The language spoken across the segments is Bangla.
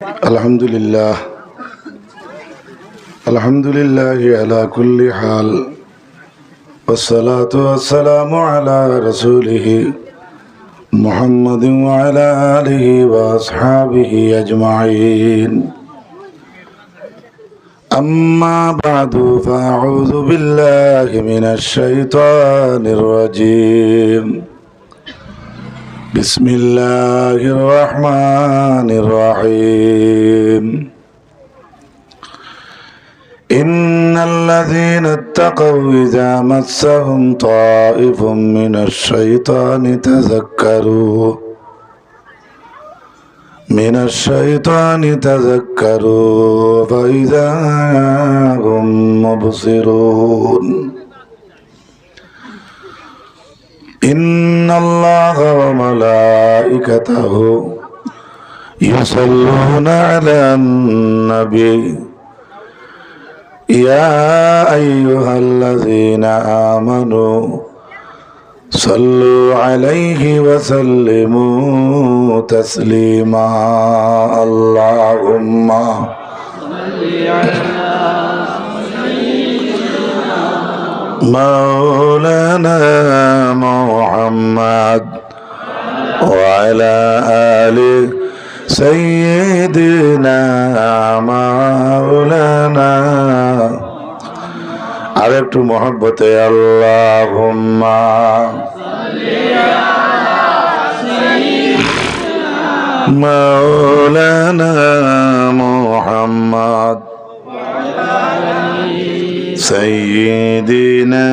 الحمد لله على كل حال والصلاة والسلام على رسوله محمد وعلى آله وأصحابه أجمعين أما بعد فأعوذ بالله من الشيطان الرجيم بسم الله الرحمن الرحيم إن الذين اتقوا إذا مسهم طائف من الشيطان تذكروا فإذا هم مبصرون إن الله وملائكته يصلون على النبي يا أيها الذين آمنوا صلوا عليه وسلموا تسليما اللهم مولانا محمد وعلى آل سيدنا مولانا আরেকটু মহব্বতে আল্লাহুম্মা মাওলানা মুহাম্মদ সাইয়্যিদিনা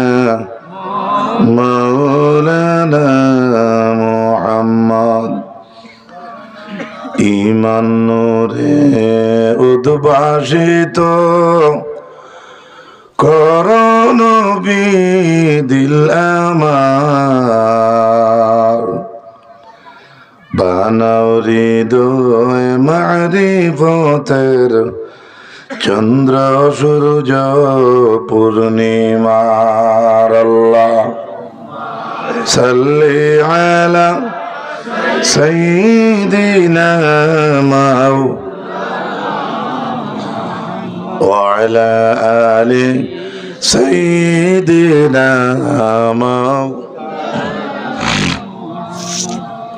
মাওলানা মুহাম্মদ ঈমান নূরে উদ্ভাসিত করুন দিল আমার বানাও হৃদয় মারিফতের চন্দ্র সূর্য পূর্ণিমার আল্লাহ সাল্লি আলা সাইয়্যিদিনা وعلى آل سيدنا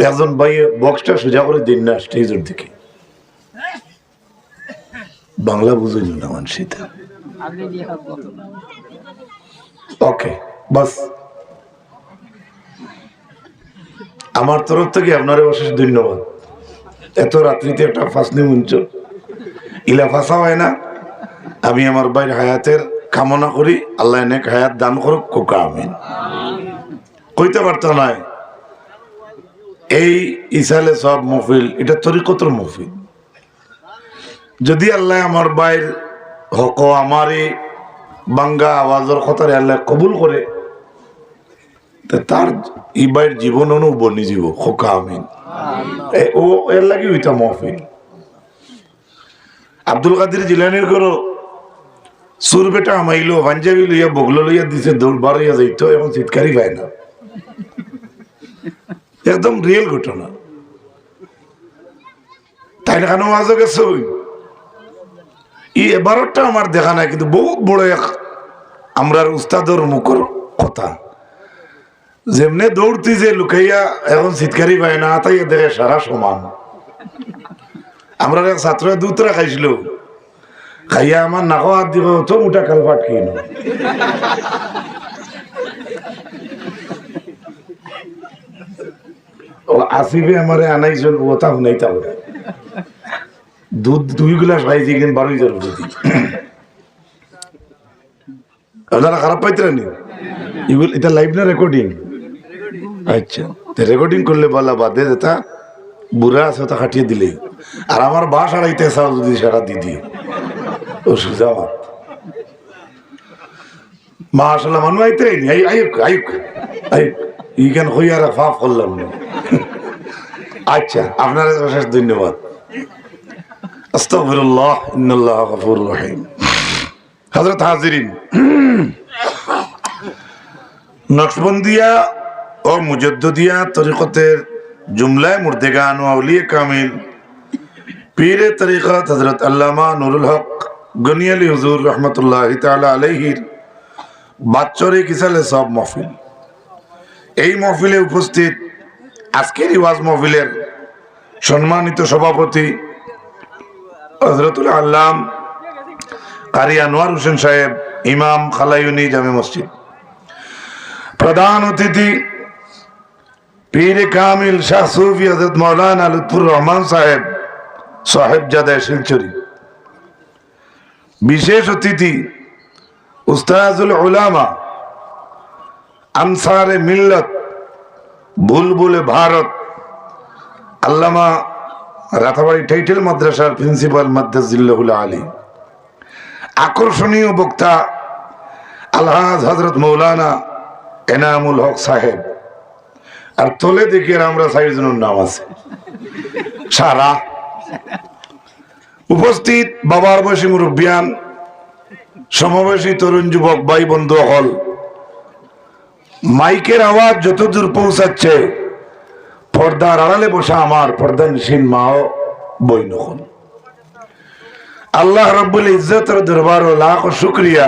একজন ভাই বক্সটা সোজা করে দিন না স্টেজের দিকে বাংলা বুঝিল না মানসিতা ওকে বাস আমার তরফ থেকে আপনার অশেষ ধন্যবাদ এত রাত্রিতে একটা ফাঁসনি মঞ্চ ইলা ফাঁসা হয় না আমি আমার ভাইয়ের হায়াতের কামনা করি আল্লাহ নেক হায়াত দান করুক কোকা আমিন কইতে পারতো না এই ইসালে সব মহফিল এটা তরিকতর মহফিল যদি আল্লাহ আমার ভাইয়ের হক আমারই বাঙ্গা আওয়াজের কথারে আল্লাহ কবুল করে তার ই ভাইয়ের জীবন বনি জীব কোকা আমিন ও এর লাগে ওইটা মহফিল আব্দুল কাদের জিলানির করো সুর বেটা আমাইলো পাঞ্জাবি লইয়া বগলো লইয়া দিছে দৌড় হইয়া যাইতো এখন চিৎকারই পায় না একদম রিয়েল ঘটনা তাই না কেন আজও গেছে এবারটা আমার দেখা নাই কিন্তু বহুত বড় এক আমরার উস্তাদর মুখর কথা যেমনে দৌড়তি যে লুকাইয়া এখন চিৎকারই পায় না তাই দেখে সারা সমান আমরা এক ছাত্র দুতরা খাইছিল খাইয়া আমার নাকো হাত দিব তো মোটা কালপাট খেয়ে নো আসিবে আমার আনাইজন ওটা শুনাই তাহলে দুধ 2 গ্লাস খাইছি কিন্তু 12 জন বুঝি আপনারা খারাপ পাইতেন নি এগুলো এটা লাইভ না রেকর্ডিং আচ্ছা রেকর্ডিং করলে বলা বাদে যেটা বুড়া আছে ওটা খাটিয়ে দিলে আর আমার বাস আড়াইতে চাও যদি সারা দিদি ও সুজাবাদ মাশাআল্লাহ মানু আইতে আইক ইখান হইয়ার ফাফ করলাম না আচ্ছা আপনার অশেষ ধন্যবাদ আস্তাগফিরুল্লাহ ইন্নাল্লাহ গফুরুর রহিম হযরত হাজিরিন নকশবন্দিয়া ও মুজদ্দিদিয়া তরিকতের জুমলায় মুর্দেগান ও আউলিয়া কামিল পীরে তরিকত হযরত আল্লামা নুরুল হক গনিয়ালী হুজুর রহমতুল্লাহি তাআলা আলাইহির বাৎসরিক ইসালে সব মাহফিল। এই মাহফিলে উপস্থিত আজকের ওয়াজ মাহফিলের সম্মানিত সভাপতি হযরতুল আল্লাম কারি আনোয়ার হোসেন সাহেব, ইমাম খালায়ুনি জামে মসজিদ। প্রধান অতিথি পীর কামিল শাহ সুফি হযরত মাওলানা লুৎফুর রহমান সাহেব সাহেবজাদা শিলচরি। বিশেষ অতিথি উস্তাজুল উলামা আনসারে মিল্লত বুলবুলে ভারত আল্লামা রাতাবাড়ি টাইটেল মাদ্রাসার প্রিন্সিপাল মাদ্রাজিল্লাহুল আলী। আকর্ষণীয় বক্তা আলহাজ হযরত মৌলানা এনামুল হক সাহেব। আর তোলে দেখি আমরা সাইজনের নাম আছে সারা। উপস্থিত বাবার বয়সী মুরব্বিয়ান, সমবয়সী তরুণ যুবক ভাই বন্ধু হল, মাইকের আওয়াজ যত দূর পৌঁছাচ্ছে পর্দার আড়ালে বসা আমার পর্দানশীল মা ও বোন হল, আল্লাহ রাব্বুল ইজ্জতের দরবার ও লাখ শুকরিয়া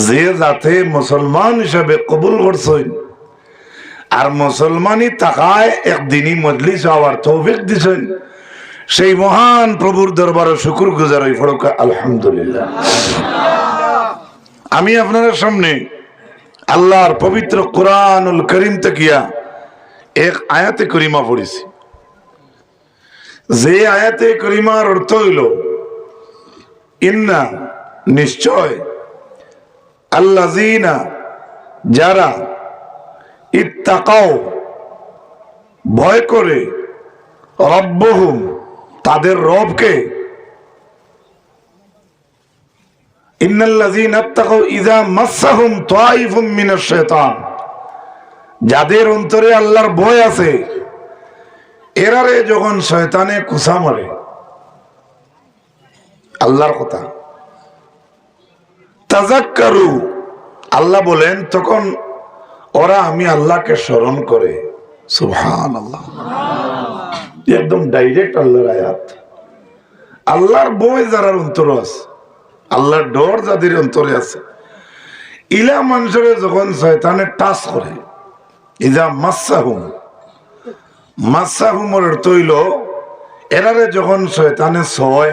যে যাতে মুসলমান হিসাবে কবুল করছেন আর মুসলমানি তাকায় একদিনই মজলিস হওয়ার তৌফিক দিছেন, সেই মহান প্রভুর দরবারে শুকর গুজার হই পড়ুক আলহামদুলিল্লাহ। আমি আপনাদের সামনে আল্লাহর পবিত্র কুরআনুল কারীম তাকিয়া এক আয়াতে করিমা পড়েছি। যে আয়াতে করিমার অর্থ হইল ইন্না নিশ্চয় আল্লাযীনা যারা ইত্তাকাও ভয় করে রব্বহুম তাদের রবকে, ইন্নাল্লাযীনা ইত্তাকাও ইযা মাসসাহুম তায়িফুম মিনাশ শাইতান, যাদের অন্তরে আল্লাহর ভয় আছে এরারে যখন শয়তানে কুসা মারে, আল্লাহর কথা তাযাক্কারু আল্লাহ বলেন তখন ওরা আমি আল্লাহকে স্মরণ করে। সুবহানাল্লাহ, একদম ডাইরেক্ট আল্লাহর আয়াত। আল্লাহর ভয় যারা অন্তরে আছে, আল্লাহর ডর যাদের অন্তরে আছে, ইলা মানুষের যখন শয়তানে টাচ করে, ইজা মাসসাহুম, মাসসাহুমের অর্থ হইল এরারে যখন শয়তানে ছয়,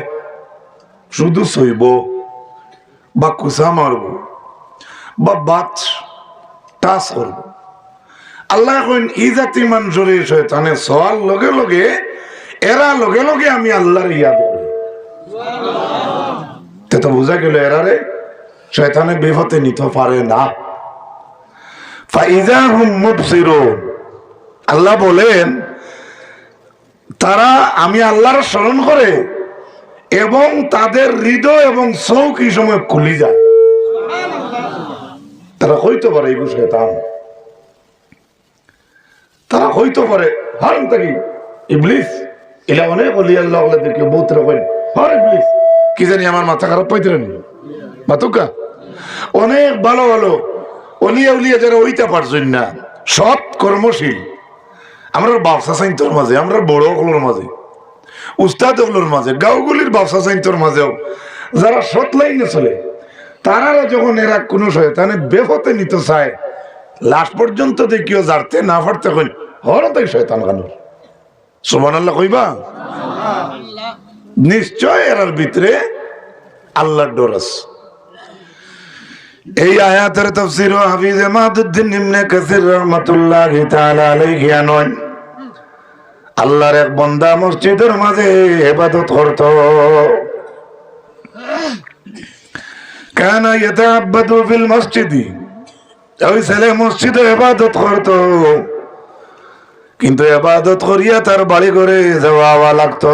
শুধু ছইব বা কুসা মারব বা বাত টাচ করব, আল্লাহ এখন ই জাতি মানুষের শয়তানে ছোঁয়ার লগে লগে এরা লগে লগে আমি আল্লাহর ইয়াদ করি। তো বোঝা গেল এরারে শয়তানে বিপদে নিতে পারে না। ফাইজা হুম মুবসিরুন, আল্লাহ বলেন তারা আমি আল্লাহর স্মরণ করে এবং তাদের হৃদয় এবং চোখ এই সময় খুলি যায়। তারা হইতে পারে এই শয়তান, তারা হইতে পারে হারাম থাকি ইবলিস এলা অনেক অলি আল্লাহ ওয়ালাদেরকে বহুত রকম হর ইবলিস কি জানি আমার মাথা খারাপ পাইতে নি মাতুকা অনেক ভালো ভালো অলিয়া উলিয়া যারা হইতে পারছেন না, সৎ কর্মশীল, আমরা ব্যবসা সাইন্তর মাঝে, আমরা বড় হলোর মাঝে, উস্তাদ হলোর মাঝে, গাঁওগুলির ব্যবসা সাইন্তর মাঝেও যারা সৎ লাইনে চলে, তারা যখন এরা কোনো শয়তানে বেফতে নিতে চায়, লাস্ট পর্যন্ত দেখিও জারতে না পারতে কই হর তাই শয়তান গানুর সুবহানাল্লাহ কইবা। নিশ্চয় এরার ভিতরে আল্লাহর ডর আছে। এই আয়াতের তাফসীর হাফিজ মাদউদ্দিন ইবনে কাসির রাহমাতুল্লাহি তাআলা আলাইহি আনন, আল্লাহর এক বান্দা মসজিদের মাঝে ইবাদত করত, কানা ইয়াতাআব্বাদু ফিল মসজিদি, ওই ছেলে মসজিদে ইবাদত করত, কিন্তু ইবাদত করিয়া তার বাড়ি ঘরে যাওয়া লাগতো।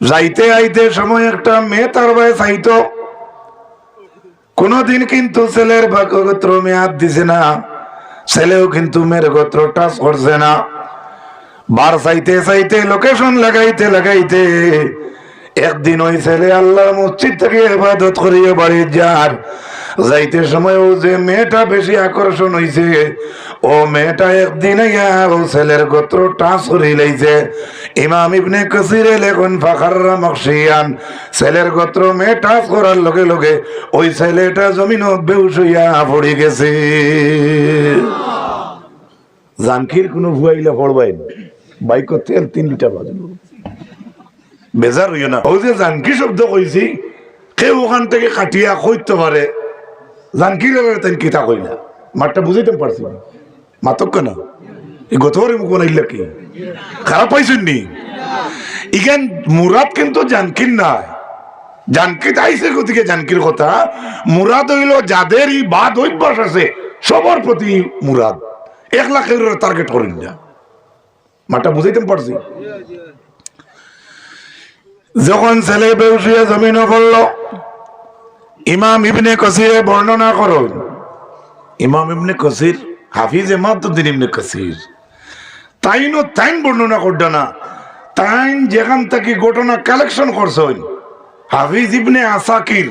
যাইতে আইতে সময় একটা মেয়ে তার ভাই চাইতো, কোনদিন কিন্তু ছেলের ভাগ্যগোত্র মেয়াদ দিছে না, ছেলেও কিন্তু মেয়ের গোত্র টাচ করছে না। বার চাইতে চাইতে লোকেশন লাগাইতে লাগাইতে একদিন ওই ছেলে আল্লাহর মসজিদ থেকে ইবাদত করিয়ে বাড়ি যার যাইতে সময় ও যে মেয়েটা বেশি আকর্ষণ হইছে, ও মেয়েটা একদিন ও ছেলের গোত্র টাচ করে লাইছে। ইমাম ইবনে কাসিরে লেখেন ফাখাররা মখশিয়ান, ছেলের গোত্র মেয়ে টাচ করার লগে লগে ওই ছেলেটা জমিনত বেহুশ হইয়া পড়ে গেছে। জানকির কোনো ভুয়াইলা পড়বাই না, বাইক তেল 3 লিটার বাজলো, বেজার হইও না। ওই যে জানকি শব্দ কইছি, কেউ ওখান থেকে কাটিয়া কইতে পারে জানকির তাই কিতা কইলা, মাঠটা বুঝাইতে পারছি না, মাতক না এই গতবারে মুখ বানাইলা কি খারাপ পাইছেন নি? ইখান মুরাদ কিন্তু জানকির নাই, জানকি আইছে গতিকে জানকির কথা। মুরাদ হইল যাদের এই বাদ অভ্যাস আছে সবার প্রতি মুরাদ, 1 লাখের টার্গেট করেন না, মাঠটা বুঝাইতে পারছি। যখন ছেলে বেউসিয়া জমিনে পড়ল, ইমাম ইবনে কাসিরে বর্ণনা করো, ইমাম ইবনে কাসির হাফিজ ইমাদউদ্দিন ইবনে কাসির তাইন বর্ণনা করড না, তাইন যেখান থেকে ঘটনা কালেকশন করছেন হাফিজ ইবনে আসাকির,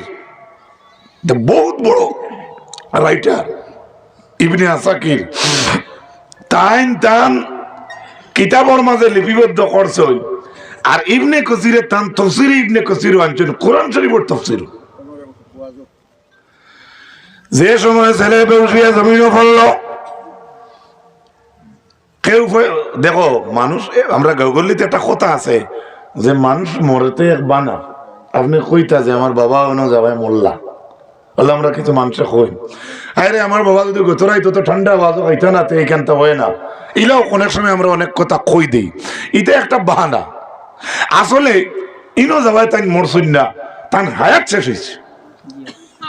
বহুত বড় রাইটার ইবনে আসাকির, তান কিতাবের মাঝে লিপিবদ্ধ করছেন। আর ইবনে কাসিরের তান তাফসীর ইবনে কাসির আনছেন কোরআন শরীফের তাফসীর। যে সময় ছেলে বেউসিয়া জমিনে পড়ল, কেউ দেখো মানুষ, আমরা গগলিতে একটা কথা আছে যে মানুষ মরেতে এক বানা, আপনি কইতা যে আমার বাবা অন্য যাবাই মোল্লা বলে, আমরা কিছু মানুষে কই আরে আমার বাবা যদি গোতরাই তো ঠান্ডা আওয়াজ হইতো না, তো এইখানটা হয় না। এলাও অনেক সময় আমরা অনেক কথা কই দিই, এটা একটা বাহানা। আসলে ইনো যাবাই তাই মরছুন না, তান হায়াত শেষ হয়েছে,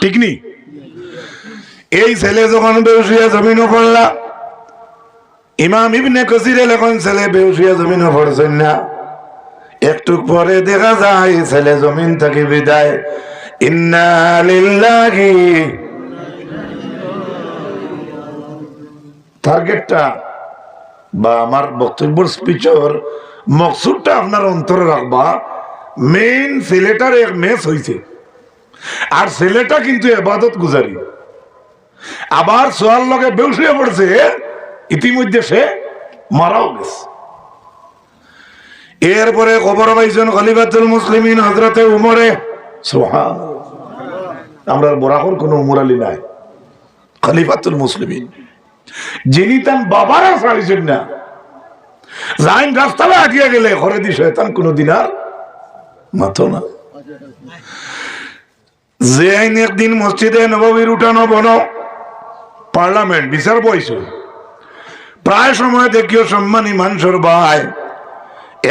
ঠিক নি? এই ছেলে যখন বেউসিয়া জমিনে পড়লা, ইমাম ইবনে কাসিরে লেখেন ছেলে বেউসিয়া জমিনে পড়ছেন না, একটু পরে দেখা যায় ছেলে জমিন থেকে বিদায়। ইন্না লিল্লাহি, টার্গেটটা বা আমার বক্তব্যের স্পিচর মকসুদটা আপনার অন্তরে রাখবা। মেইন ছেলেটার এক মেস হইছে, আর ছেলেটা কিন্তু ইবাদত গুজারি, আবার সোয়ার লগে বেউসিয়া পড়ছে, ইতিমধ্যে সে মারাও গেছে। এরপরে খবর পাইছেন খলিফাতুল মুসলিমিন হযরতে উমরে, সুবহানাল্লাহ, আমরা বরাহর কোন উমর আলী নাই, খলিফাতুল মুসলিমিন, যিনি তার বাবারা ছাড়িছেন না, যাইন রাস্তায় আটিয়া গেলে ঘরে দি শয়তান কোনদিন আর মাথো না। যে আইন একদিন মসজিদে নববীর উঠানো বনো পার্লামেন্ট বিচার বইছে, প্রায় সময় দেখিও সম্মানী মানুষের ভাই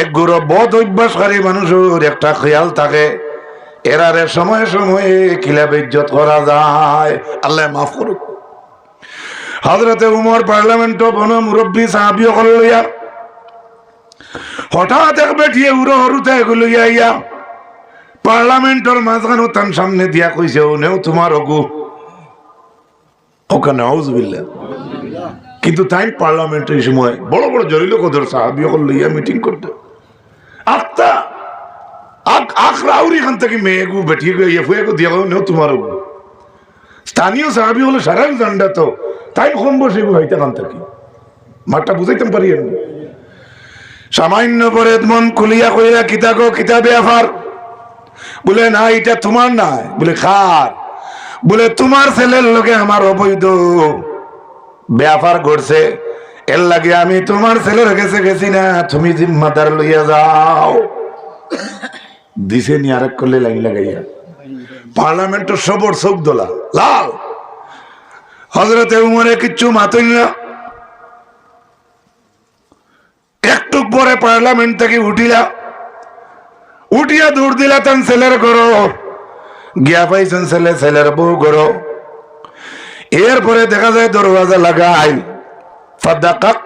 এক গুরু বদ অভ্যাসকারী মানুষের একটা খেয়াল থাকে, এরারে সময়ে সময়ে খিলাফ ইজ্জত করা যায়, আল্লাহ মাফ করুক। হযরতে উমর পার্লামেন্ট বন মুরব্বী সাহাবী হল লইয়া হঠাৎ এক বেঠিয়ে উড়ো হরুতে এগুলো ইয়া পার্লামেন্টের মাঝখানে তার সামনে দিয়া কইছে, ও নেও তোমার অগু ওখানে আউযুবিল্লাহ। কিন্তু তাই পার্লামেন্টের সময় বড় বড় জলিল কদর সাহাবী হল লইয়া মিটিং করতে আত্মা আখরাউরি খান থেকে মেয়েগু বেঠিয়ে গিয়ে ফুয়ে দিয়া নেও তোমার অগু। স্থানীয় সাহাবী হলে সারাই জান্ডা, তো তাই কম বসে হইতে খান থেকে মাঠটা বুঝাইতাম পারি। সামান্য পরে মন খুলিয়া কইরা কিতাগো কিতাবে আফার, বলে না এটা তোমার নাই, বলে খার, বলে তোমার ছেলের লোকে আমার অবৈধ ব্যাপার ঘটছে, এর লাগে আমি তোমার ছেলের কাছে গেছি না, তুমি জিম্মাদার লইয়া যাও। দিছে নি আরেক করলে লাইন লাগাইয়া পার্লামেন্টের সবর চোখ দোলা লাল। হযরতে উমরে কিচ্ছু মাতই না, একটু পরে পার্লামেন্ট থেকে উঠিয়া দৌড় দিলা তান ছেলের ঘর, গিয়া পাইছেন ছেলে ছেলের বউ ঘর। এরপরে দেখা যায় দরওয়াজা লাগাই,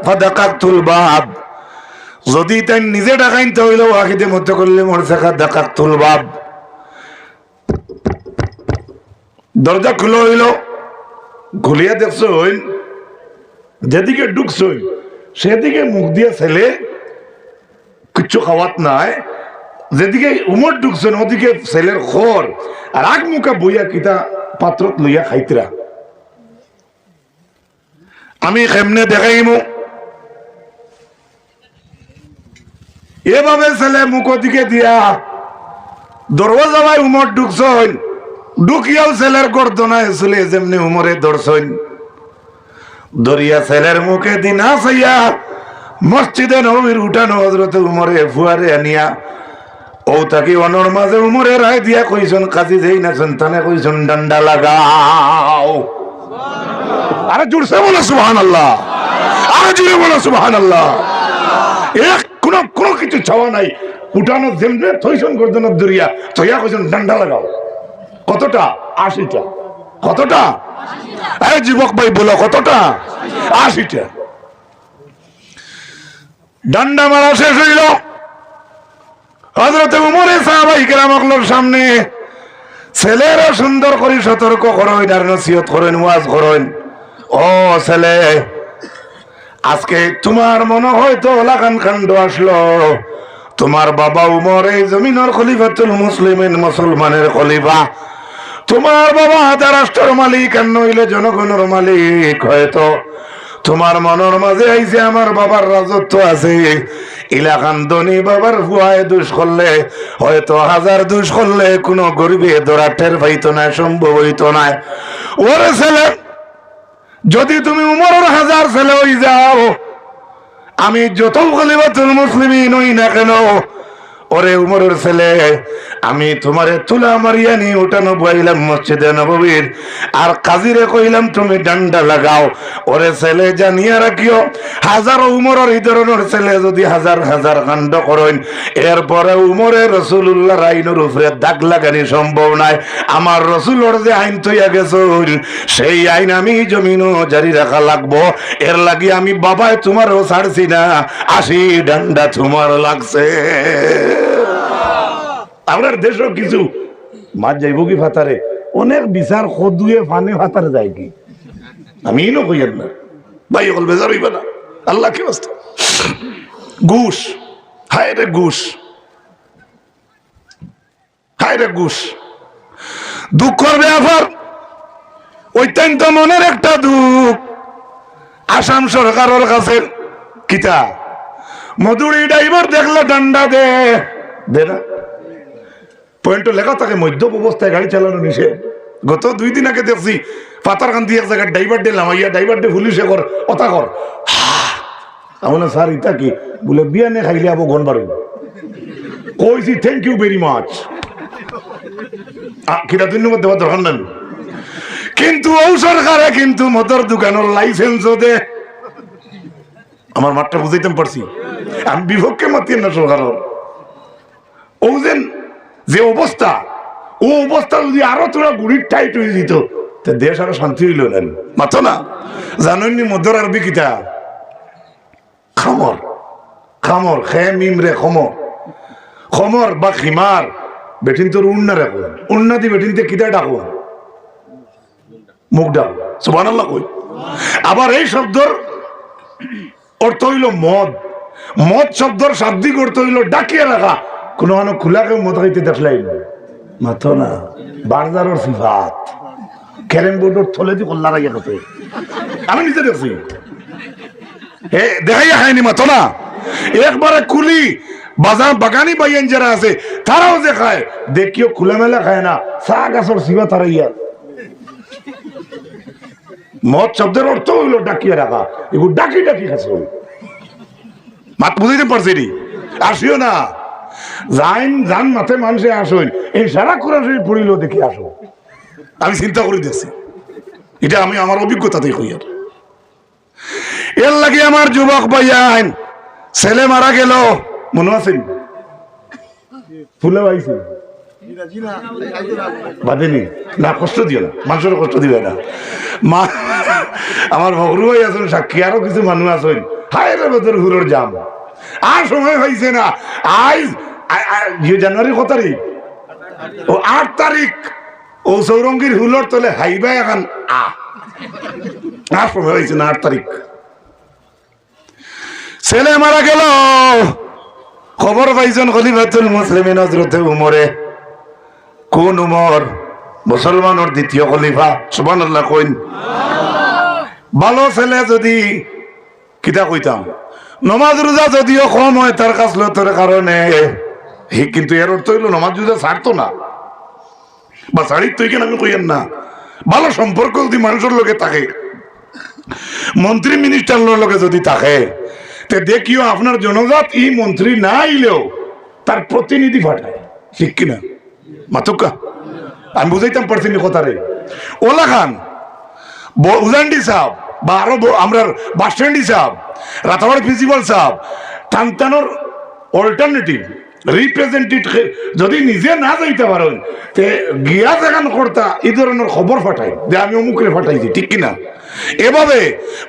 ফাদাকাতুল বাব, যদি তাই নিজে ডাকাইতে হইল ওয়াহিদে মধ্যে করলে মরছে ফাদাকাতুল বাব, দরজা খুলো হইল, খুলিয়া দেখছো যেদিকে ঢুকছো সেদিকে মুখ দিয়ে ছেলে কিচ্ছু খাওয়াত নাই, যেদিকে উমর ঢুকছেন ওদিকে ছেলের খর, আর আগ মুখা বইয়া কিতা পাত্রত লইয়া খাইতরা। আমি কেমনে দেখাইমু, এভাবে ছেলে মুখ দিকে দিয়া দরওয়াজায় উমর ঢুকছইন, ঢুকিয়াও ছেলের গর্দনায় চলে যেমনি উমরে ধরছইন, দরিয়া ছেলের মুখে দিনা চাইয়া মসজিদে নবীর উঠানো হযরতে উমরে ফুয়ারে আনিয়া ও তাকে অনর মাঝে উমরে রায় দিয়া কইছন কাজী যেই না সন্তানে কইছন ডান্ডা লাগাও। আরে জোরসে বলো সুবহানাল্লাহ, আরে জোরে বলো সুবহানাল্লাহ। এক কোন কিছু ছাওয়া নাই, উঠানো যেমনে থইছন গর্দনার দরিয়া তইয়া কইছন ডান্ডা লাগাও। কতটা? 80টা। কতটা? আরে যুবক ভাই বলো কতটা? 80টা। ডান্ডা মারা শেষ হইল, হযরত উমরে সাহাবায়ে কেরামের সামনে ছেলেরা সুন্দর করে সতর্ক করেন আর নসিহত করেন, ওয়াজ করেন। ও ছেলে, আজকে তোমার মনে হয়তো লাগান কাণ্ড আসলো, তোমার বাবা উমর এই জমিনের খলিফাতুল মুসলিমিন, মুসলমানের খলিফা। তোমার বাবা রাষ্ট্রের মালিক আর নইলে জনগণের মালিক। হয়তো তোমার মনের মাঝে আইছে আমার বাবার রাজত্ব আছে, ইলাকান ধনী বাবার ফুয়ায় দুষ করলে, হয়তো 1000 দুষ করলে কোনো গরিবে ধরা টের পাইতো না, সম্ভব হইতো না। ওরে ছেলে, যদি তুমি উমরের 1000 ছেলে হই যাও, আমি যত খলিফাতুল মুসলিমিন হই না কেন, ওরে উমরের ছেলে, আমি তোমারে তুলা মারিয়া নিয়ে উঠানো বইলাম মসজিদে নববীর, আর কাজীরে কইলাম তুমি ডান্ডা লাগাও। ওরে ছেলে, জানিয়া রাখিও, 1000 উমরের এই ধরনের ছেলে যদি 1000 কাণ্ড করেন, এরপরে উমরে রাসূলুল্লাহর আইনের উপরে দাগ লাগানি সম্ভব নাই। আমার রাসূলের যে আইন তৈয়া গেছে, সেই আইন আমি জমিনও জারি রাখা লাগবো। এর লাগি আমি বাবায় তোমারও ছাড়ছি না, 80 ডান্ডা তোমার লাগছে। আপনার দেশও কিছু মাছ যাইব কি ফাতারে, অনেক বিচার খদুয়ে ফানে ফাতারে যায় কি, আমি ইনো কইয়েন না ভাই, ওগুলো বেজার হইবে না। আল্লাহ কি অবস্থা, ঘুষ, হায় রে ঘুষ, হায় রে ঘুষ, দুঃখের ব্যাপার। অত্যন্ত মনের একটা দুঃখ, আসাম সরকারের কাছে কিতা মধুরী ড্রাইভার দেখলে ডান্ডা দে না, পয়েন্ট লেখা থাকে মধ্য অবস্থায় গাড়ি চালানো নিষেধ। গত 2 দিন আগে দেখছি পাতারকান্দি এক জায়গায় ড্রাইভার ডে লামাইয়া, ড্রাইভার ডে পুলিশে কর অতা কর, আমার স্যার ইটা কি বলে বিয়ানে খাইলে আবো গন বাড়ি কইছি থ্যাংক ইউ ভেরি মাচ, কিটা ধন্যবাদ দেওয়ার দরকার নেই। কিন্তু ও সরকারে কিন্তু মদর দোকানের লাইসেন্সও দে। আমার মাঠটা বুঝাইতে পারছি, আমি বিপক্ষে মাতি না সরকারের। ও যে অবস্থা, ও অবস্থা যদি আরো তোরা গুড়ির টাইট হয়ে যেত, দেশ আরো শান্তি হইল না। মাথো না জানি মদর আরবি কিতা খামর, খামর খে মিমরে খমর, খমর বা খিমার বেটিন তোর উন্না রাখো, উন্না দি বেটিনতে কিতা ডাকো, মুখ ডাক, সুবহানাল্লাহ কই। আবার এই শব্দর অর্থ হইল মদ, মদ শব্দর শাব্দিক অর্থ হইল ডাকিয়ে রাখা। কোন খোলা কেউ মদ খাইতে দেখলাই মাথো না, বারদারের সিফাত ক্যারেম বোর্ডের থলে দি কল্লা রাখিয়া গেছে, আমি নিজে দেখছি, দেখাইয়া খায়নি মাথো না। একবারে কুলি বাজার বাগানি বাইন যারা আছে তারাও যে খায়, দেখিও খোলামেলা খায় না, চা গাছের সিফা তারাইয়া। মদ শব্দের অর্থ হইল ডাকিয়ে রাখা, এগুলো ডাকি ডাকি খাচ্ছে, মাত বুঝাইতে পারছি নি। আসিও না, যান মাথে মানুষে আসুন, এই সারা কোরআন শরীফ পড়িল দেখি আসো, আমি চিন্তা করে দিচ্ছি, এটা আমি আমার অভিজ্ঞতাতেই হই। এর লাগে আমার যুবক ভাইয়ান, ছেলে মারা গেল মনে আছেন, ফুলে আইছে বাদেনি না, কষ্ট দিও না, মানুষের কষ্ট দিবে না। আমার ভগরু ভাই আছেন সাক্ষী, আরো কিছু মানুষ আছেন, হায় রে বেতর হুরোর জাম, আর সময় হয়েছে না। আজ জানুয়ারি কত তারিখ, ও 8 তারিখ, ও সৌরঙ্গীর হুলোর তলে হাইবা এখন আর সময় হয়েছে না, 8 তারিখ ছেলে মারা গেল। খবর পাইছেন খলিফাতুল মুসলিমিন হযরতে উমরে। কোন উমর? মুসলমানের দ্বিতীয় খলিফা সুবহানাল্লাহ কইন। ভালো ছেলে যদি কিতা কইতাম, নমাজ রোজা যদিও কম হয় তার কাছলতের কারণে, কিন্তু এর অর্থ হইল নমাজ রোজা ছাড়তো না বা ছাড়িত তুই কেন আমি কইয়েন না। ভালো সম্পর্ক যদি মানুষের লোকে থাকে, মন্ত্রী মিনিস্টারের লোকে যদি থাকে, তে দেখিও আপনার জনজাত এই মন্ত্রী না আইলেও তার প্রতিনিধি পাঠায়, ঠিক কিনা মাতুকা? আমি বুঝাইতাম পারছি না কথারে। ওলা খান উজান্ডি সাহেব বা আরো আমরা বাসস্ট্যান্ডি সাহেব, রাতাবাড়ি প্রিন্সিপাল সাহেব, টানটানোর অল্টারনেটিভ রিপ্রেজেন্টেটিভ যদি নিজে না যাইতে পারেন, তে গিয়া দেখান কর্তা এই ধরনের খবর পাঠাই যে আমি অমুকরে পাঠাইছি, ঠিক কিনা? এভাবে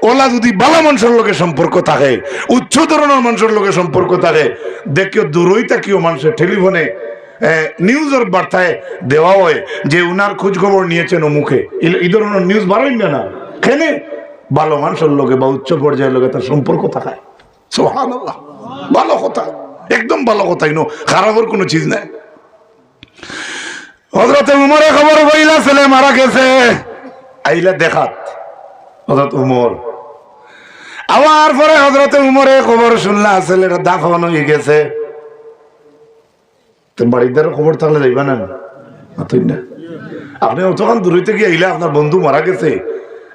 ওলা যদি বালা মানুষের লোকের সম্পর্ক থাকে, উচ্চ ধরনের মানুষের লোকের সম্পর্ক থাকে, দেখিও দূরই তাকিও মানুষের টেলিফোনে নিউজের বার্তায় দেওয়া হয় যে উনার খোঁজ খবর নিয়েছেন অমুকে, এই ধরনের নিউজ বাড়াই না কেনে ভালো মানুষের লোকে বা উচ্চ পর্যায়ের লোকে তার সম্পর্ক থাকায়। সুবহানাল্লাহ, ভালো কথা, একদম ভালো কথা, ইনো খারাপের কোনো চিজ নাই। হযরত উমরে খবর পাইলা ছেলে মারা গেছে, আইলা দেখাত হযরত উমর। আবার পরে হযরত উমরে খবর শুনলা ছেলেটা দাফন হয়ে গেছে। তো বাড়িদার খবর থাকলে যাইবা না? আপনি অতক্ষণ দূরইতে গিয়ে আইলা আপনার বন্ধু মারা গেছে,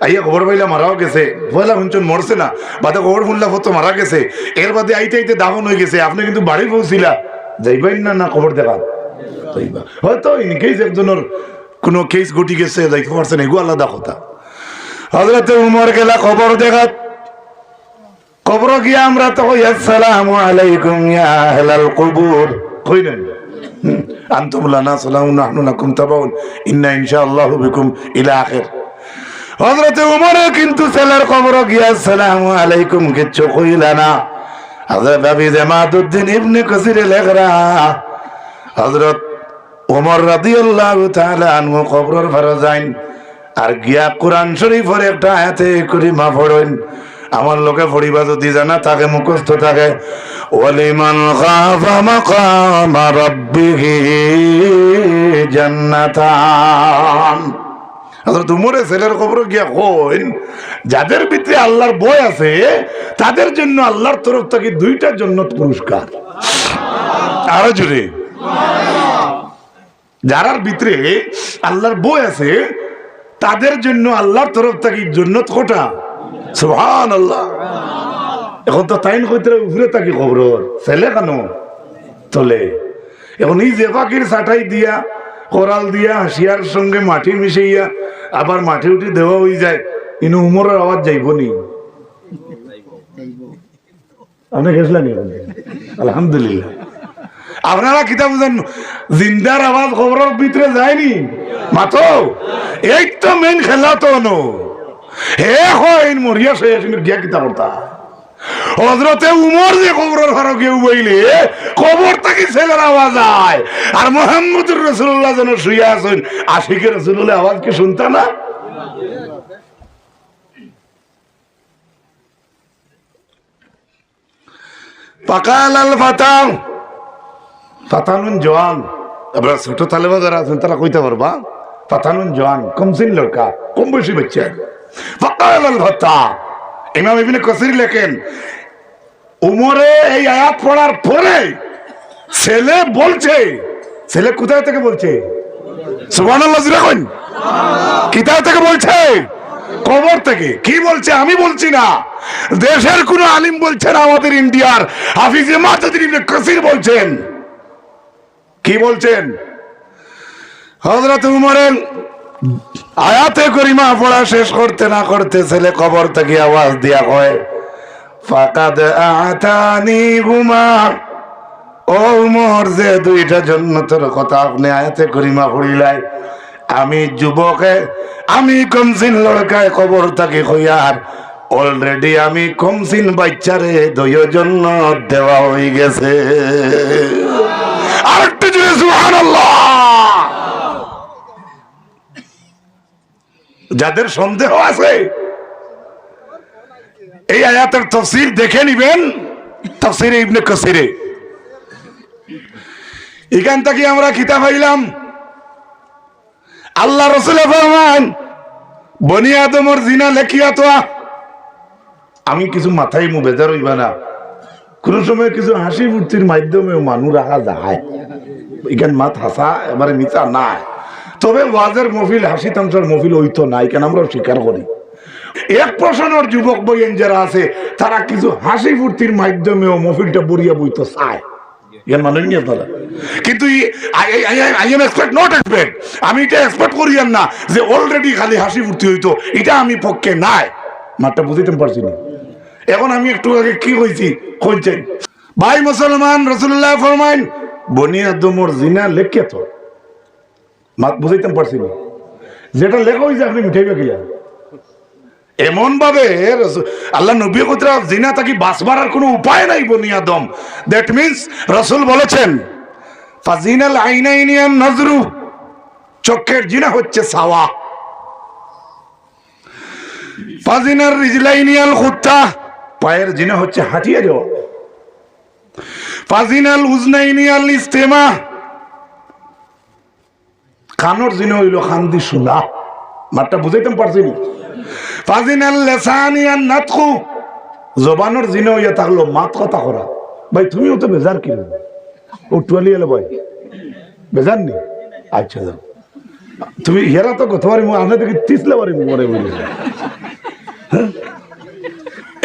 আইয়া খবর পাইলা মারাও গেছে, পয়লা শুনছেন মরছে না, বাদে খবর শুনলা ফতো মারা গেছে, এর বাদে আইতে আইতে দাফন হয়ে গেছে, আপনি কিন্তু বাড়ি পৌঁছিলা, যাইবাই না না খবর দেখা? যাইবা। হয়তো ইনকেস একজনের কোনো কেস ঘটি গেছে, যাইতে পারছেন, এগুলো আলাদা কথা। হযরত উমর গেলা খবর দেখাত। কবর গিয়া আমরা তো কই আসসালামু আলাইকুম ইয়া আহলাল কুবুর, কই না আনতুম লানা সালামুন নাহনু লাকুম তাবাউন ইন্না ইনশাআল্লাহু বিকুম ইলা আখির। হযরত উমরে কিন্তু ছেলের কবর গিয়া আসসালামু আলাইকুম কিচ্ছু কইলা না। হযরত আবি জামাদউদ্দিন ইবনে কাসির লেখরা হযরত ওমর রাদিয়াল্লাহু তাআলা আনহু কবরের ফারজাইন আর গিয়া কোরআন শরীফের একটা আয়াতে করিমা পড়েন। আমার লোকে পড়িবা যদি জানা থাকে, মুখস্থ থাকে, ওয়ালিমান খাফা মাকামা রাব্বিহি জান্নাতান। হযরত উমরে ছেলের খবর গিয়া কইন, যাদের ভিতরে আল্লাহর ভয় আছে তাদের জন্য আল্লাহর তরফ থেকে 2টা জান্নাত পুরস্কার। আরো জোরে, যারার ভিতরে আল্লাহর ভয় আছে তাদের জন্য আল্লাহর তরফ থেকে জান্নাত কটা? সুবহানাল্লাহ। এখন তো তাইন কইতে উপরে থাকি খবর ছেলে কেন তোলে, এখন এই যে পাখির ছাটাই দিয়া কোরাল দিয়া হাসিয়ার সঙ্গে মাটি মিশাইয়া আবার মাটি উঠি দেওয়া হয়ে যায়, কিন্তু উমরের আওয়াজ যাইব নি? আপনি গেছিলেন? আলহামদুলিল্লাহ। আপনারা কিতা বুঝেন, জিন্দার আওয়াজ খবরের ভিতরে যায়নি মাত্র, এই তো মেন খেলা তো হে হয় মরিয়া সে গিয়া কিতা করতা। হযরতে উমর যে কবরের ঘরে কেউ বইলে কবর থেকে ছেলের আওয়াজ আয়, আর মুহাম্মদুর রাসূলুল্লাহ যেন শুয়ে আছেন, আশিকে রাসূলুল্লাহ আওয়াজ কি শুনতা না? পাকাল আল ফাতাম, ফাতানুন জওয়ান, আমরা ছোট তালেবা যারা আছেন তারা কইতে পারবা, ফাতানুন জওয়ান কমসিন লড়কা, কম বয়সী বাচ্চা। ফাকাল আল ফাতা, ইমাম ইবনে কাসির লেখেন, উমরে এই আয়াত পড়ার পরে ছেলে বলছে, ছেলে কোথায় থেকে বলছে? সুবহানাল্লাহ জোরে কইন। কোথায় থেকে বলছে? কবর থেকে। কি বলছে? আমি বলছি না, দেশের কোন আলিম বলছেন, আমাদের ইন্ডিয়ার হাফিজে মাহমুদ ইবনে কাসির বলছেন। কি বলছেন? হযরত উমরের আয়াতে করিমা পড়া শেষ করতে না করতে ছেলে কবর থেকে আওয়াজ দিয়া কয়, ফাকাদ আতানি হুমা, ও উমর যে 2টা জান্নাতের কথা আপনি আয়াতে করিমা পড়িলাই, আমি যুবকে, আমি কমসিন লড়কায় কবর থেকে কইয়ার অলরেডি আমি কমসিন বাচ্চারে 2 জান্নাত দেওয়া হয়ে গেছে। আরেকটু জোরে সুবহানাল্লাহ। যাদের সন্দেহ আছে এই আয়াতের তাফসীর দেখে নিবেন, তাফসীরে ইবনে কাসিরে। এখান থেকে আমরা কিতাব পাইলাম আল্লাহ রাসূল ফরমান বনি আদমর জিনা লেখিয়া তো আমি কিছু মাথায় মু বেজার হইবা না, কোন সময় কিছু হাসি ফুর্তির মাধ্যমেও মানুষ রাখা যায়, এখানে মাত হাসা এবারে মিথ্যা নাই, তবে ওয়াজের মহফিল হাসি তামসার মহফিল হইতো নাই, কেন আমরা স্বীকার করি। এক প্রশ্নের যুবক বইয়েন যারা আছে তারা কিছু হাসি ফুর্তির মাধ্যমেও মহফিলটা বরিয়া বইতো চায়, কিন্তু আমি এটা এক্সপেক্ট করি না যে অলরেডি খালি হাসি ফুর্তি হইতো, এটা আমি পক্ষে নাই। মাঠটা বুঝিতে পারছি না। এখন আমি একটু আগে কি কইছি কইছেন ভাই মুসলমান, রাসূলুল্লাহ ফরমাইন বনি আদমর জিনা লেখে তো মাত বুঝাইতে পারছি না, যেটা লেখা হয়েছে আপনি মিঠাইবে গিয়া এমন ভাবে আল্লাহ নবী কোতরা জিনা তাকে বাঁচবার আর কোনো উপায় নাই বনি আদম। দ্যাট মিনস রাসূল বলেছেন ফাজিনাল আইনাইনি আন নজরু, চোখের জিনা হচ্ছে সাওয়া, ফাজিনার রিজলাইনি আল খুত্তা, পায়ের জিনা হচ্ছে হাঁটিয়ে যাওয়া, ফাজিনাল উজনাইনি আল ইস্তেমা, কানর জিনা হইল খান্দি শোনা। মাঠটা বুঝাইতে পারছি না। ফাজিনাল লিসানি আন নাতকু, জবানের জিনা হইয়া থাকলো মাত কথা করা। ভাই তুমিও তো বেজার কি ও টুয়ালি এলো ভাই বেজার নি, আচ্ছা যাও তুমি হেরা তো কথা পারি আনা থেকে তিসলে পারি মরে বলে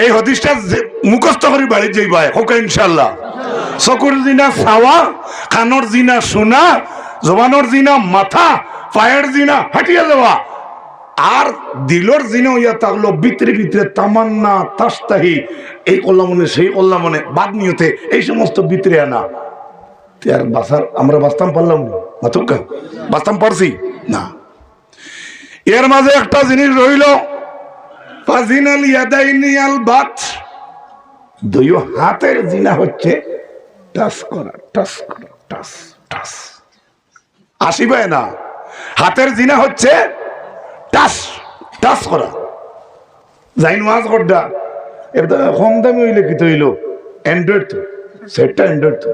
এই হাদিসটা মুখস্থ করে বাড়ি যাইবা হোক ইনশাআল্লাহ। চকুর জিনা চাওয়া, কানর জিনা শোনা, জবানের জিনা মাথা, পায়ের জিনা হাঁটিয়ে যাওয়া, আর দিলর জিনা হইয়া থাকলো ভিতরে ভিতরে তামান্না তাস্তাহি, এই করলাম মনে সেই করলাম মনে বাদ নিয়তে এই সমস্ত ভিতরে আনা। আর বাসার আমরা বাঁচতাম পারলাম না, মাতুকা বাঁচতাম পারছি না। এর মাঝে একটা জিনিস রইল ফাজিনাল ইয়াদাইনি আল বাত, দুই হাতের জিনা হচ্ছে টাচ করা, টাচ করা, টাচ টাচ আসিবে না। হাতের জিনা হচ্ছে টাচ টাচ করা। যাই নোয়াজ করডা এটা কম দামি হইলে কি তো হইল অ্যান্ড্রয়েড, তো সেটটা অ্যান্ড্রয়েড। তো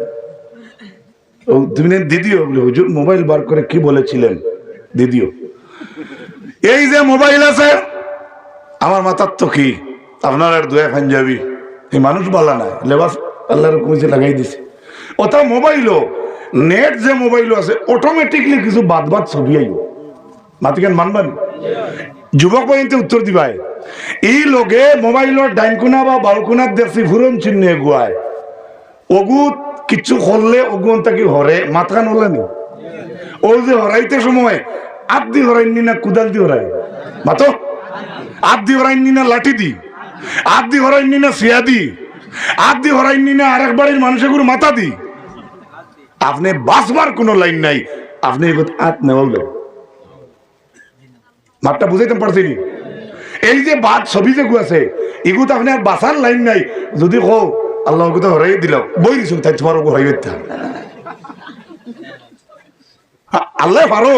তুমি দিদিও হুজুর মোবাইল বার করে কি বলেছিলেন দিদিও, এই যে মোবাইল আছে আমার মাথার তো কি আপনার আর দুয়া পাঞ্জাবি, এই মানুষ বলা না লেবাস আল্লাহর কইছে লাগাই দিছে। ওটা মোবাইলও নেট যে মোবাইলও আছে অটোমেটিকলি কিছু বাদ বাদ ছবি আইব, মাতিকেন মানবেন যুবক পর্যন্ত উত্তর দিবাই এই লোকে মোবাইলের ডাইনকুনা বা বালকুনার দেখছি ফুরন চিহ্ন গুয়ায় ওগু কিছু করলে ওগুন তাকে হরে মাথা নলে নি, ও যে হরাইতে সময় আপ দি হরাইনি না কুদাল দি হরাই, মাতো আপ দি হরাইনি না লাঠি দি, আপ দি হরাইনি না সিয়া দি, আপ দি হরাইনি না আরেক বাড়ির মানুষের মাথা দি। আপনি বাঁচবার কোনো লাইন নাই, আপনি আত নেওয়া মাঠটা বুঝাইতে পারছি। এই যে বাদ ছবি যে আছে এগুলো তো আপনি আর বাঁচার লাইন নাই, যদি কো আল্লাহ তো হরাই দিল বই দিছ তাই তোমার হরাই আল্লাহ পারো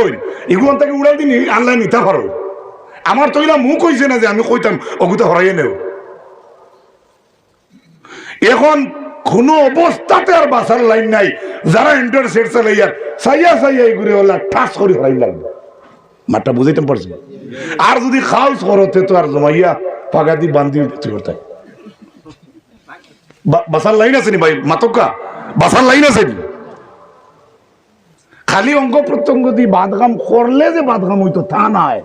এগুলো তাকে উড়াই দিন আল্লাহ নিতে পারো। আমার তো এগুলা মুখ হয়েছে না যে আমি কইতাম ওগুলো হরাইয়ে নেও। এখন কোন অবস্থাতে আর বাঁচার লাইন নাই, যারা ইন্টার সেট চালাইয়ার সাইয়া সাইয়া ঘুরে ওলা ঠাস করে হরাই লাগবে। মাঠটা বুঝাইতে পারছি। আর যদি খাউস করতে তো আর জমাইয়া পাগা দি বান্ধি করতে বাসার লাইন আছে নি ভাই মাতকা, বাসার লাইন আছে নি? খালি অঙ্গ প্রত্যঙ্গ দিয়ে বাদগাম করলে যে বাদগাম হইতো তা নাই,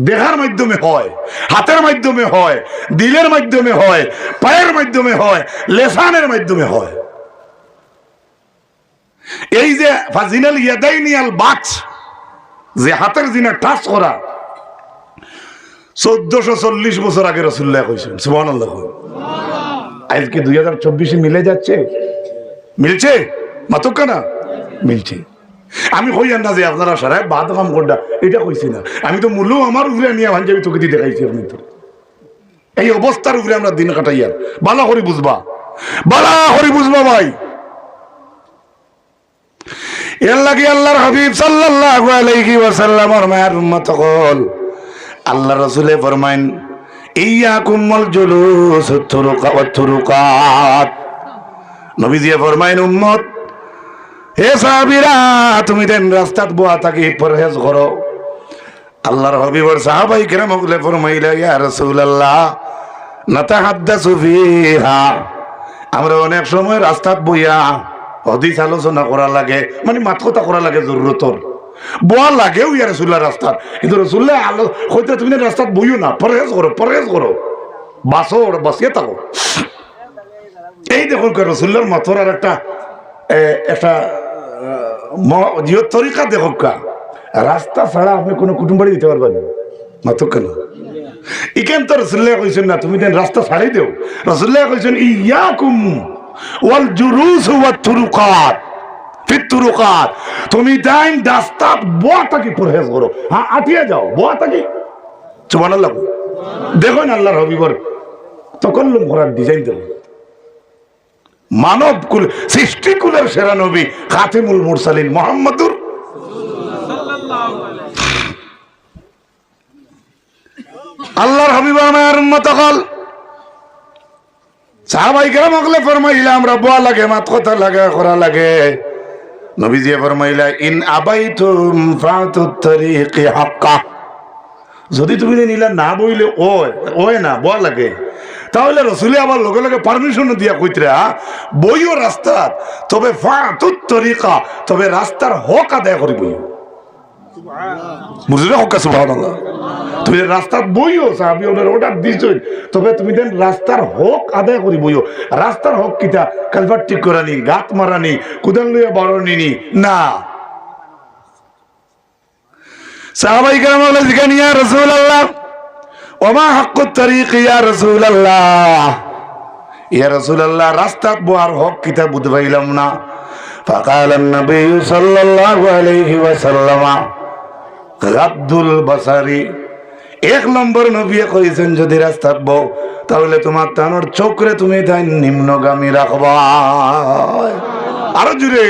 দেখার মাধ্যমে হয়, হাতের মাধ্যমে হয়, দিলের মাধ্যমে হয়, পায়ের মাধ্যমে হয়, লেসানের মাধ্যমে হয়। এই যে ফাজিনাল ইয়াদাইনি আল বাত, যে হাতের জিনা টাচ করা 1440 বছর আগে রাসূলুল্লাহ কইছেন। সুবহানাল্লাহ। আজকে 2024 মিলে যাচ্ছে, মিলছে মাতকা না মিলছে। আমি কইয়ান না যে আপনারা সারাই বাদ কাম করডা, এটা কইছি না। আমি তো মূল্য আমার উপরে নিয়ে ভাঞ্জাবি তোকে দিয়ে দেখাইছি। আপনি তো এই অবস্থার উপরে আমরা দিন কাটাই, আর বালা করি বুঝবা, বালা করি বুঝবা ভাই। এর লাগি আল্লাহর হাবিব সাল্লাল্লাহু আলাইহি ওয়াসাল্লামের মায়ের উম্মত হল আল্লাহ রাসূলে ফরমাইন ইয়াকুমুল জুলুস তুরুকা ওয়া তুরুকাত। নবীজি ফরমাইন উম্মত হে সাহাবীরা তুমি দেন রাস্তাত বয়া থাকি পরহেজ করো, আল্লাহর হাবিবর সাহাবাই কেরাম বলে ফরমাইলা ইয়া রাসূলুল্লাহ নাতাহাদ্দাসু ফিহা, আমরা অনেক সময় রাস্তাত বইয়া হাদিস আলোচনা করা লাগে, মানে মাত কথা করা লাগে জরুরতর বয়া লাগেও ইয়া রাসূলুল্লাহ রাস্তাত, কিন্তু রাসূলুল্লাহ আলো কইতে তুমি রাস্তাত বইও না, পরহেজ করো বাসিয়ে থাকো। এই দেখুন রাসূলুল্লাহর মাতর আর একটা তরিকা দেখো, রাস্তা ছাড়া আপনি কোনো কুটুম বাড়ি দিতে পারবেন না, মাত্র কেন ইকেন তো রাসূলুল্লাহ কইছেন না তুমি দেন রাস্তা ছাড়াই দেও। রাসূলুল্লাহ কইছেন ইয়াকুম ওয়াল জুরুস ওয়াত তুরুকাত ফিত তুরুকাত, তুমি দাইন রাস্তা বয়াটা কি পরহেজ করো, হ্যাঁ আটিয়ে যাও বয়াটা কি। সুবহানাল্লাহ। দেখুন আল্লাহর হাবিবর তাকাল্লুম করার ডিজাইন দেখুন, মানব কুল সৃষ্টিকুলের সেরা নবী খাতিমুল মুরসালিন মুহাম্মদুর আল্লাহর হাবিব আমার উম্মত হল। সাহাবায়ে কেরাম হলে ফরমাইলা আমরা বয়া লাগে মাত কথা লাগে করা লাগে। নবীজি ফরমাইলা ইন আবাইতুম ফাতুত তরিকি হাক্কা, যদি তুমি নিলা না বইলে ওই না বয়া লাগে, তাহলে রসুলে আবার লগে লগে পারমিশন দিয়া কইতরা বইও রাস্তাত, তবে ফাতুত তরিকা, তবে রাস্তার হক আদায় করি বইও। বুঝলে হক? সুবহানাল্লাহ। তুমি রাস্তার বইও সাহাবী ওনার অর্ডার দিছই, তবে তুমি দেন রাস্তার হক আদায় করি বইও। রাস্তার হক কিটা কালভার্ট ঠিক করানি, গাত মারানি, কুদাল লইয়া বাড়ানি না। সাহাবায়ে কেরাম বলে জিজ্ঞাসা ইয়া রাসূলুল্লাহ ওমা হাক্কুত তরিক ইয়া রাসূলুল্লাহ, ইয়া রাসূলুল্লাহ রাস্তাত বোয়ার হক কিতা বুঝতে পাইলাম না। ফাকাল নবী সাল্লাল্লাহু আলাইহি ওয়াসাল্লাম গাদ্দুল বাসারি, এক নম্বর নবী কইছেন যদি রাস্তাত বও তাহলে তোমার তানোর চোখরে তুমি তাই নিম্নগামী রাখবা। আরো জুড়ে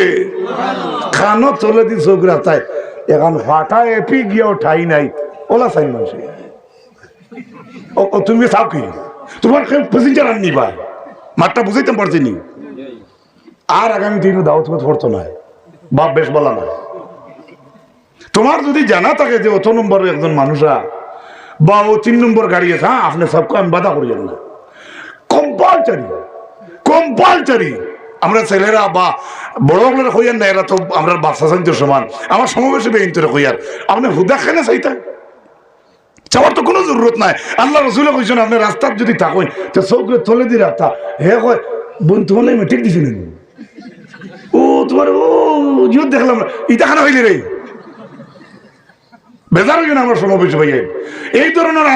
খানো চলে দি চোখ রাস্তায়, এখন ফাটা এপি গিয়েও ঠাই নাই, ওলা চাই মানুষ। তুমি চাও কি তোমার প্যাসেঞ্জার আর নিবা, মাঠটা বুঝাইতে পারছি নি। আর আগামী দিন দাওয়াত পড়তো না, বাপ বেশ বলা না। তোমার যদি জানা থাকে যে অত নম্বর একজন মানুষরা বা ও 3 নম্বর গাড়ি আছে, হ্যাঁ আপনি সবকে আমি বাধা করি না, কম্পালসারি আমরা ছেলেরা বা বড় বড় হইয়ার না, এরা তো আমরা বাচ্চা সাইন্তের সমান, আমার সমাবেশে বেইন্তরে হইয়ার আপনি হুদা খেলে চাইতে চাওয়ার তো কোনো জরুরত নাই। আল্লাহ রাসূল কইছেন আপনি রাস্তার যদি থাকেন তো চৌকে তলে দিয়ে রাস্তা হে কয় বোন তোমার ঠিক দিছিলেন ও তোমার ও জিও দেখলাম ইটা খানা হইলে রে বেজার হইল না আমার সমাবেশ ভাইয়ে। এই ধরনের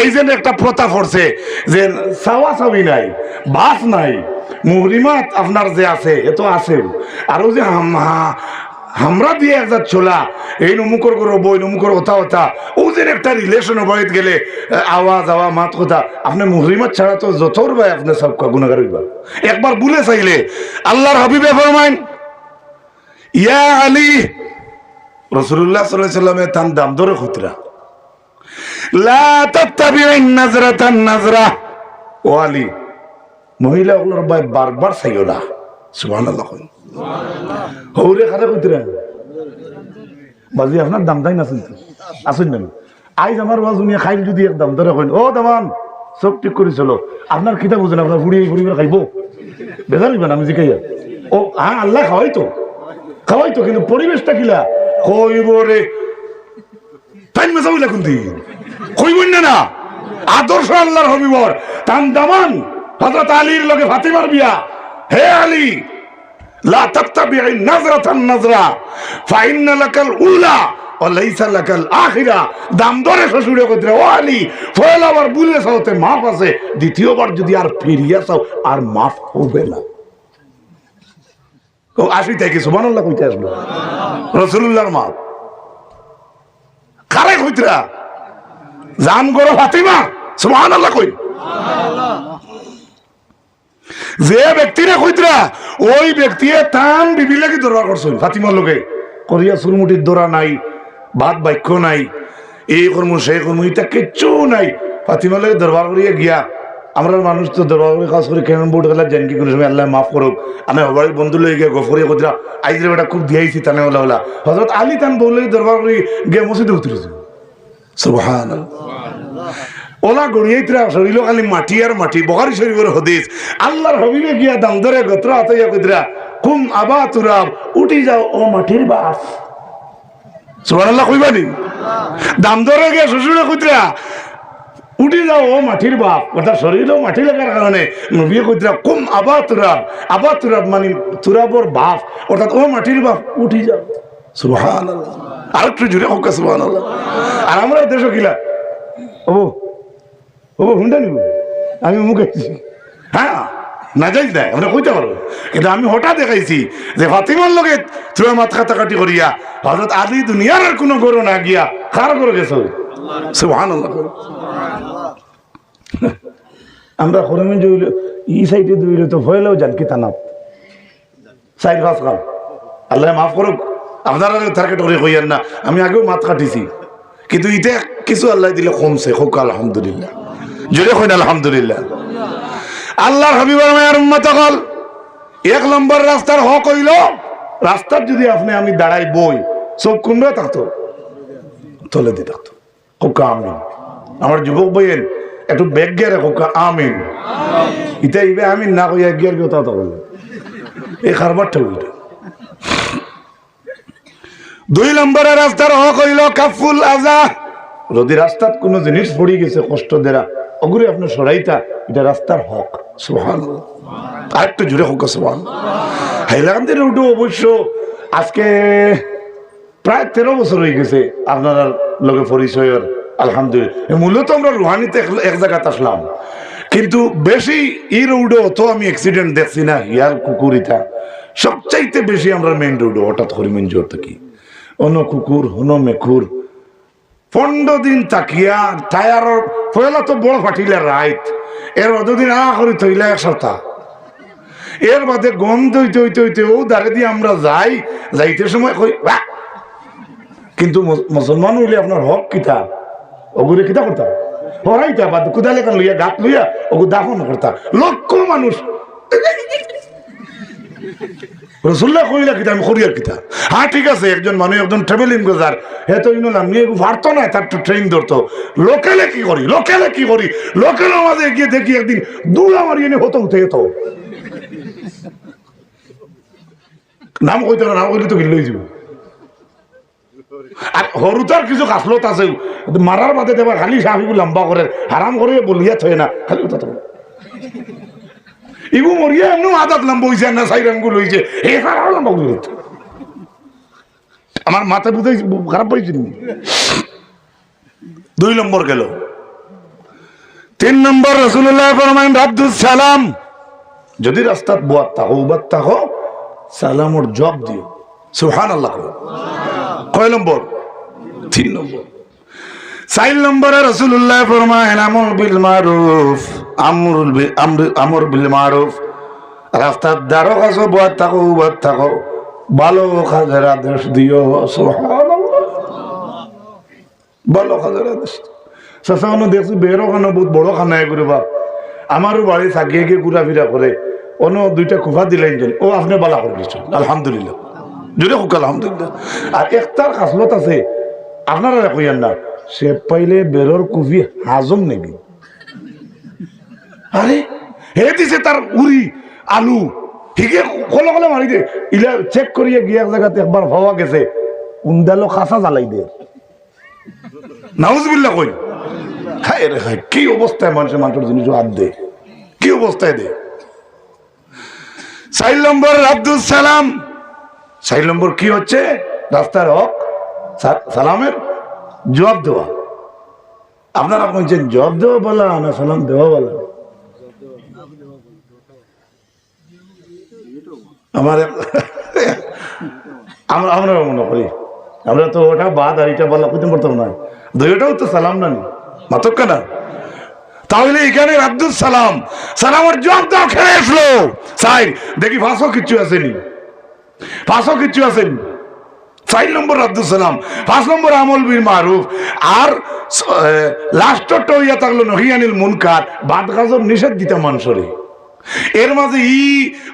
এই যে একটা প্রথা পড়ছে যে চাওয়া চাবি নাই, বাস নাই, মুহরিমাত আপনার যে আছে এ তো আছে, আরো যে আমরা দিয়ে একজাত ছোলা এই নমুকর করো বই নমুকর কথা ও যে একটা রিলেশন বাড়িতে গেলে আওয়াজ মাত কথা আপনি মুহরিমাত ছাড়া তো যতর ভাই আপনি সব গুনাহগার হইবা। একবার বলে চাইলে আল্লাহর হাবিবে ফরমাইন ইয়া আলী, রাসূলুল্লাহ সাল্লাল্লাহু আলাইহি ওয়াসাল্লামের তান দাম ধরে খুতরা লা তাত্তাবিউন নাজরাতান নাজরা, ও আলী মহিলা ওগুলোর ভাই বারবার চাইও না। সুবহানাল্লাহ। হৌরে খাতে খুতরা বাজি আপনার দাম তাই নাছিল আসুন না আইজ আমার বাজুনিয়া খাইল যদি এক দাম ধরে কইন ও দামান সব ঠিক করে চলো, আপনার কিতা বুঝেন আপনার ফুড়ি খাইব বেজার হইবেন আমি জিকাইয়া ও হ্যাঁ আল্লাহ খাওয়াই তো কিন্তু পরিবেশটা কিলা কইব রে টাইম মেসা হইলা কোন দিন কইবই না আদর্শ আল্লাহর হাবিবর তান দামান হযরত আলীর লগে ফাতিমার বিয়া। হে আলী লা তাত্তাবিউন নাজরাতান নাজরা ফাইন্না লাকাল উলা ওয়া লাইসা লাকাল আখিরা, দাম ধরে শ্বশুরে কইরা ও আলী ফয়লাবার বুলে সাথে মাফ আছে, দ্বিতীয়বার যদি আর ফিরিয়া চাও আর মাফ হবে না। ও আসি তাই কি সুবহানাল্লাহ কইতে আসলো রাসূলুল্লাহর মা কারে কইতরা জান গরো ফাতিমা সুবহানাল্লাহ কই সুবহানাল্লাহ। যে ব্যক্তিরা কইতরা ওই ব্যক্তি তান বিবি লাগি দরবার করছেন ফাতিমার লগে করিয়া সুরমুটির দরা নাই, বাদ বাক্য নাই, এই কর্ম সেই কর্ম এটা কিচ্ছু নাই। ফাতিমার লগে দরবার করিয়া গিয়া আমরা মানুষ তো দরবার করে কাজ করে কেমন বোর্ড গেলা জানকি কোনো সময় আল্লাহ মাফ করুক, আমি হবাড়ির বন্ধু লই গিয়ে গফরিয়া কইতরা আইজরে বেটা খুব দিয়াইছি তানে ওলা হযরত আলী তান বলে দরবার করে গিয়ে মসজিদে উতরেছে সুবহানাল্লাহ। ওলা গড়িয়াইতরা শরীর খালি মাটি আর মাটি। বুখারী শরীফের হাদিস, আল্লাহর হাবিবে গিয়া দাম ধরে গোত্র আতাইয়া কইতরা কুম আবা তুরাব, উঠি যাও ও মাটির বাপ। সুবহানাল্লাহ কইবানি? দাম ধরে গিয়া শ্বশুরে কইতরা উঠি যাও ও মাটির বাপ, অর্থাৎ শরীরও মাটি লাগার কারণে নবী কইতরা কুম আবা তুরাব। আবা তুরাব মানে তুরাবর বাপ, অর্থাৎ ও মাটির বাপ উঠি যাও। সুবহানাল্লাহ। আরেকটু জুড়ে হোক সুবহানাল্লাহ। আর আমরা দেশ কিলা ও হুন্ডা নিব আমি মুখে হ্যাঁ না যাই দেয় আমরা কইতে পারবো, কিন্তু আমি হঠাৎ দেখাইছি যে ফাতিমার লগে তুই মাথা কাটাকাটি করিয়া হযরত আলী দুনিয়ার আর কোনো গরু না গিয়া কার করে গেছ। সুবহানাল্লাহ। আমরা খরমে জইল ই সাইডে দুইলে তো ভয়লেও জান কি তানাব সাইড ফাস কাল আল্লাহ মাফ করুক। আপনারা টার্গেট করে কইয়েন না, আমি আগেও মাথা কাটিছি, কিন্তু ইতে কিছু আল্লাহ দিলে কমছে। হোক আলহামদুলিল্লাহ, জোরে কইন আলহামদুলিল্লাহ। আল্লাহর হাবিবের মায়ের উম্মত হল এক নম্বর রাস্তার হক হইল, রাস্তার যদি আপনি আমি দাঁড়াই বই সব কুমড়া থাকতো তলে দিয়ে থাকতো। হোক আমিন। আমার যুবক বইয়েন একটু ব্যাগ গিয়ে হোক আমিন। ইটা ইবে আমিন না কইয়া গিয়ার কথা তো বললো এই কারবারটা হইল। দুই নম্বরের রাস্তার হক হইল কাফুল আজা। যদি রাস্তার কোন জিনিস পড়ে গেছে কষ্ট দেরা অগুরে আপনি সরাইতা, এটা রাস্তার হক। সুবহানাল্লাহ। আরেকটু জুড়ে হোক সুবহানাল্লাহ। হাইলাকান্দির রোডও অবশ্য আজকে প্রায় 13 বছর হয়ে গেছে আপনার লগে পরিচয়ের আলহামদুলিল্লাহ। মূলত আমরা রুহানিতে এক জায়গাতে আসলাম, কিন্তু বেশি এই রোডে অত আমি অ্যাক্সিডেন্ট দেখছি না। ইয়ার কুকুরিতা সবচাইতে বেশি আমরা মেইন রোডে হঠাৎ হরিমন জোর থাকি অন্য কুকুর হন মেকুর 15 দিন তাকিয়া টায়ার পয়লা তো বড় ফাটিলে রাইত, এর দুদিন করি থইলে এক সপ্তাহ, এর বাদে গন্ধ হইতে হইতে হইতে ও দাঁড়ে দিয়ে আমরা যাই, যাইতে সময় কই কিন্তু মুসলমান হইলে আপনার হক কিতা ওগুলো কিতা করতা হরাইতা বা কুদালে কান লইয়া গাত লইয়া ওগু দাফন করতা। লক্ষ মানুষ রসুল্লাহ কইলা কিতা আমি করিয়ার কিতা। হ্যাঁ ঠিক আছে, একজন মানুষ একজন ট্রাভেলিং গোজার হে তো ইনলাম নিয়ে পারতো না, তার তো ট্রেন ধরতো। লোকেলে কি করি লোকেলের মাঝে গিয়ে দেখি একদিন দৌড়া মারিয়ে নিয়ে হতো হতো নাম কইতে না, নাম কইলে তো গিল যাব। আর হরুতার কিছু কাসলত আছে মারার বাদে দেবা খালি সাহিবু লম্বা করে হারাম করে বলিয়া থয়ে না খালি কথা ইগু মরিয়া এমন আদাত লম্বা হয়েছে না সাইরামগুলো হয়েছে এ সারাও লম্বা করে আমার মাথা বুঝে খারাপ পাইছি। 2 নম্বর গেল। 3 নম্বর রাসূলুল্লাহ ফরমায়েন আব্দুস সালাম। যদি রাস্তাত বুয়াত তাহো উবাত তাহো সালামর জবাব দিও। সুবহানাল্লাহ। কয় নম্বর? 3 নম্বর। 4 নম্বরে রাসূলুল্লাহ ফরমায়েন আমর বিল মারুফ আমর বিল মারুফ। রাস্তার দ্বারো কাছে বুয়াত তাহো উবাত তাহো ভালো কাজের আদেশ দিও। সুবহানাল্লাহ। ভালো কাজের আদেশ। সাসানো দেখছি বেরো খানা বহুত বড় খানায় করে বাপ আমারও বাড়ি থাকিয়ে গিয়ে ঘুরাফিরা করে অন্য 2টা কুফা দিলেন যেন ও আপনি বালা করে দিচ্ছেন আলহামদুলিল্লাহ, জোরে হোক আলহামদুলিল্লাহ। আর একটার খাসলত আছে আপনারা কইয়েন না, সে পাইলে বেরোর কুফি হাজম নেবি। আরে হে দিছে তার উড়ি আলু ঠিকই কলে কলে মারি দে ইলা চেক করিয়ে গিয়ে এক জায়গাতে একবার হওয়া গেছে উন্দালো খাসা জ্বালাই দে। নাউজুবিল্লাহ কই খায় রে খায়। কি অবস্থায় মানুষের জিনিস হাত দে, কি অবস্থায় দে। 4 নম্বর আব্দুস সালাম। 4 নম্বর কি হচ্ছে? রাস্তার হক সালামের জবাব দেওয়া। আপনারা বলছেন জবাব দেওয়া বলা না সালাম দেওয়া বলা? আমার আমরা মনে করি আমরা তো ওটা বাদ আর এটা বলা করতে পারতাম না, দুইটাও তো সালাম না মাতক না। তাহলে এখানে আব্দুল সালাম সালামের জবাব দাও খেয়ে আসলো। চাই দেখি ফাঁসও কিচ্ছু আসেনি, ফাঁসও কিচ্ছু আসেনি। 4 নম্বর আব্দুল সালাম, 5 নম্বর আমল বিল মারুফ। আর লাস্টটা হইয়া থাকলো নহিয়ানিল মুনকার, বাদ কাজের নিষেধ দিতে মানুষরে। এর মাঝে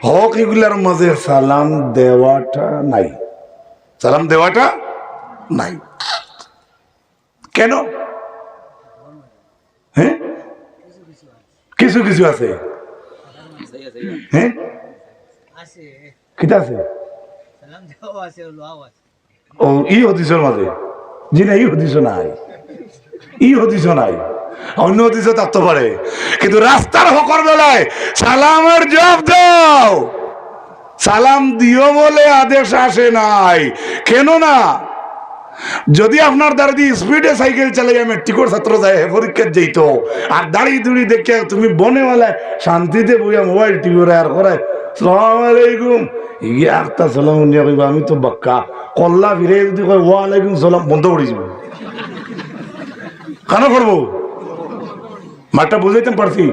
হক এগুলার মাঝে সালাম দেওয়াটা নাই, সালাম দেওয়াটা নাই। কেন? হ্যাঁ কিছু কিছু আছে হ্যাঁ কিতা আছে ও ই হদিসের মাঝে জি না ই হদিস নাই ই হদিস নাই অন্য হদিসে থাকতে পারে কিন্তু রাস্তার হকর বেলায় সালামের জবাব দাও সালাম দিও বলে আদেশ আসে নাই কেন না যদি আপনার দ্বারা দিয়ে স্পিডে সাইকেল চালাই আমি টিকট ছাত্র যায় পরীক্ষার যেত আর দাঁড়িয়ে দুড়ি দেখে তুমি বনেওয়ালায় শান্তিতে বইয়া মোবাইল টিভি আর করে সালাম আলাইকুম ইয়ে আখতা সালাম উনিয়া কইবা আমি তো বাক্কা কল্লা ফিরে যদি কয় ওয়ালাইকুম সালাম বন্ধ করে যাব কেন করবো মাঠটা বুঝাইতে পারছি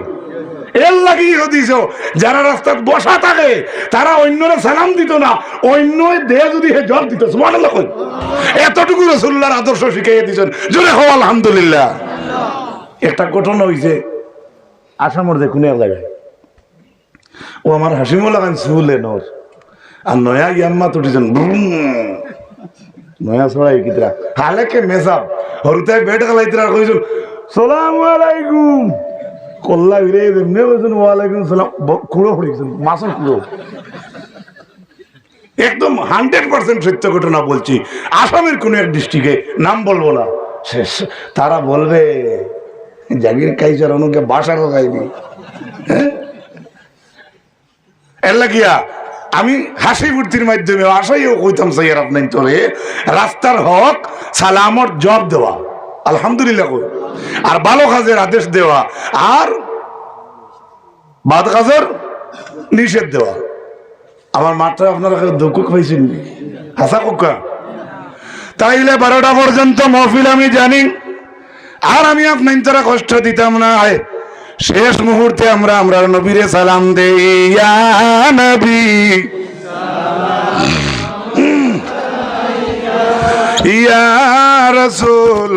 এর লাগি হদিস যারা রাস্তায় বসা থাকে তারা অন্যরা সালাম দিত না অন্য দেহ যদি হে জল দিত সুবহানাল্লাহ কই এতটুকু রাসূলুল্লাহর আদর্শ শিখাইয়া দিয়েছেন জোরে হও আলহামদুলিল্লাহ একটা ঘটনা হইছে আসামর যে কোন এক জায়গায় ও আমার হাসিমুল্লাহ খান সুলে নর আর নয়া ইয়াম্মা তুটিছেন নয়া সরাই কিতরা হালেকে মেসাব হরুতাই বেড গালাইতরা কইছেন সালামু আলাইকুম কল্লা ভিড়ে এমনি বলছেন ওয়ালাইকুম সালাম কুড়ো পড়েছেন মাসুল কুড়ো একদম 100% সত্য ঘটনা বলছি আসামের কোন এক ডিস্ট্রিক্টে নাম বলবো না শেষ তারা বলবে জাগির কাইজার অনুকে বাসারও যায়নি এর লাগিয়া আমি হাসি ফুর্তির মাধ্যমে আশাইও কইতাম সাইয়ার আপনার তোরে রাস্তার হক সালামর জবাব দেওয়া আলহামদুলিল্লাহ কই আর ভালো কাজের আদেশ দেওয়া আর বাদ কাজের নিষেধ দেওয়া আমার মাত্রা আপনারা দুঃখ পাইছেন হাসা কুকা তাইলে 12টা পর্যন্ত মহফিল আমি জানি আর আমি আপনার তারা কষ্ট দিতাম না শেষ মুহূর্তে আমরা নবীরে সালাম দেই ইয়া নবী ইয়া রাসূল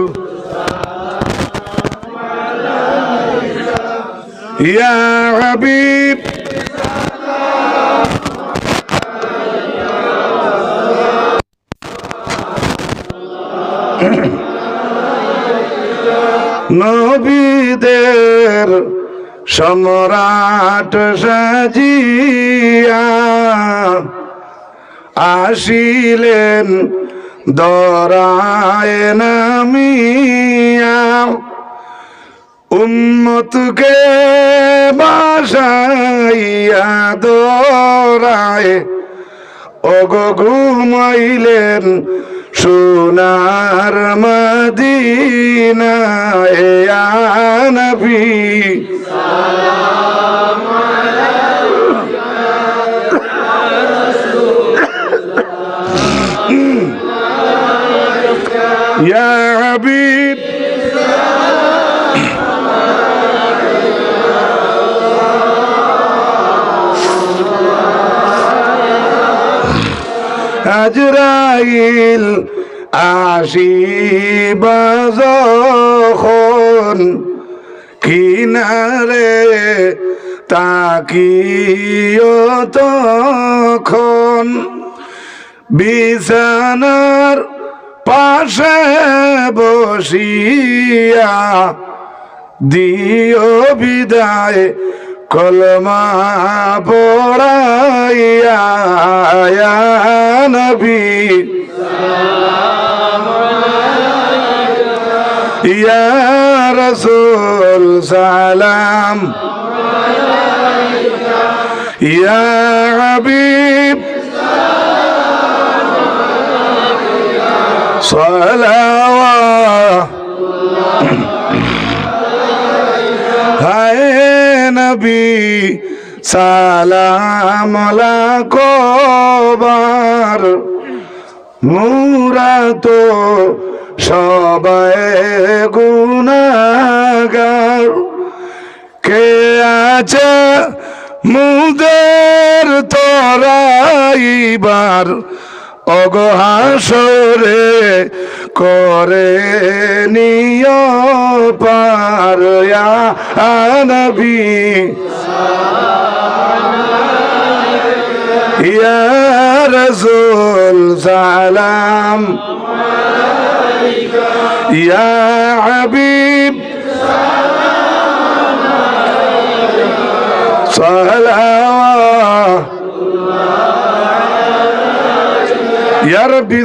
ইয়া হাবিব নবীদের সম্রাট সাজিয়া আসিলেন দরায় নামিয়া উম্মতকে বাসাইয়া দরায় ওগো ঘুমাইলেন সোনার মদিনায় ইয়া নবী সালাম আলাইকা ইয়া রাসূল ইয়া হাবিব আজরাইল আসিবা যখন কিনারে তাকিও তখন বিছানার পাশে বসিয়া দিও বিদায় কলমা পড়াইয়া ইয়া নবী সালাম আলাইকা ইয়া রাসূল সালাম আলাইকা ইয়া হাবিব সালাম আলাইকা সালাওয়াত হায় নবী সালাম আলাইকুম মুরা তো সবাই গুনাহগার কে আছে মুদের তরাইবার ওগো হাসরে করে নিও পার ইয়া নবী ইয়া রাসূল সালাম আলাইকা ইয়া হাবিব সালাম সালাওয়াত ইয়া রাব্বি